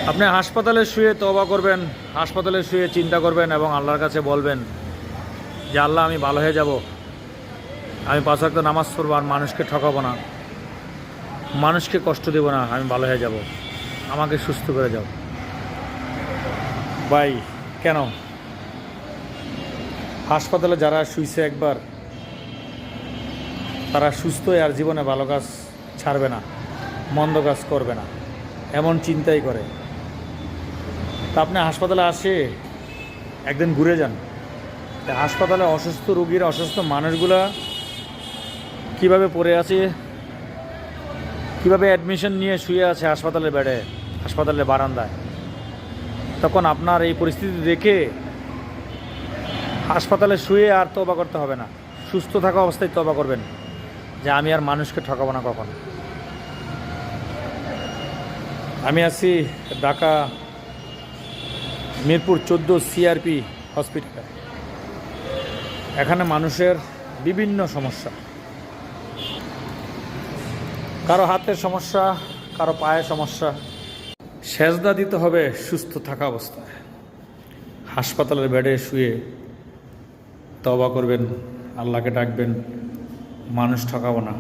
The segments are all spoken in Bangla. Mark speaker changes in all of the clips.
Speaker 1: আপনি হাসপাতালে শুয়ে তওবা করবেন, হাসপাতালে শুয়ে চিন্তা করবেন এবং আল্লাহর কাছে বলবেন যে আল্লাহ আমি ভালো হয়ে যাব, আমি 5 ওয়াক্ত নামাজ পড়ব, আর মানুষকে ঠকাবো না, মানুষকে কষ্ট দেব না, আমি ভালো হয়ে যাব, আমাকে সুস্থ করে যাও। ভাই কেন হাসপাতালে যারা শুইছে একবার, তারা সুস্থ হয়ে আর জীবনে ভালো কাজ ছাড়বে না, মন্দ কাজ করবে না, এমন চিন্তাই করে। তা আপনি হাসপাতালে আসে একদিন ঘুরে যান, হাসপাতালে অসুস্থ রোগীর, অসুস্থ মানুষগুলা কিভাবে পড়ে আছে, কিভাবে অ্যাডমিশন নিয়ে শুয়ে আছে হাসপাতালের বেডে, হাসপাতালের বারান্দায়। তখন আপনার এই পরিস্থিতি দেখে হাসপাতালে শুয়ে আর তওবা করতে হবে না, সুস্থ থাকা অবস্থায় তওবা করবেন যে আমি আর মানুষকে ঠকাবো না কখন। আমি আছি ঢাকা মিরপুর 14 সিআরপি হসপিটালে। এখানে মানুষের বিভিন্ন সমস্যা, কারো হাতের সমস্যা, কারো পায়ের সমস্যা। সেজদা দিতে হবে সুস্থ থাকা অবস্থায়। হাসপাতালের বেডে শুয়ে তওবা করবেন, আল্লাহকে ডাকবেন, মানুষ ঠকাবো না,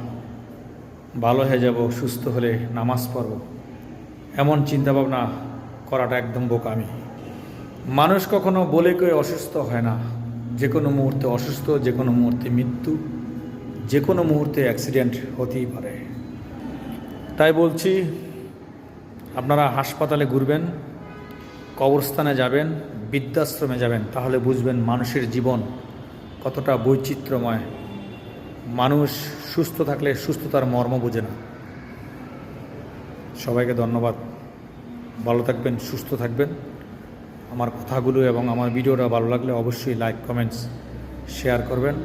Speaker 1: ভালো হয়ে যাব, সুস্থ হলে নামাজ পড়ব, এমন চিন্তাভাবনা করাটা একদম বোকামি। মানুষ কখনো বলে কয়ে অসুস্থ হয় না, যে কোনো মুহূর্তে অসুস্থ, যে কোনো মুহূর্তে মৃত্যু, যে কোনো মুহূর্তে অ্যাক্সিডেন্ট হতেই পারে। তাই বলছি আপনারা হাসপাতালে ঘুরবেন, কবরস্থানে যাবেন, বৃদ্ধাশ্রমে যাবেন, তাহলে বুঝবেন মানুষের জীবন কতটা বৈচিত্র্যময়। মানুষ সুস্থ থাকলে সুস্থতার মর্ম বোঝে না। সবাইকে ধন্যবাদ, ভালো থাকবেন, সুস্থ থাকবেন। আমার কথাগুলো এবং আমার ভিডিওটা ভালো লাগলে অবশ্যই লাইক, কমেন্টস, শেয়ার করবেন।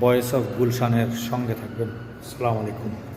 Speaker 1: ভয়েস অফ গুলশানের সঙ্গে থাকবেন। আসসালামু আলাইকুম।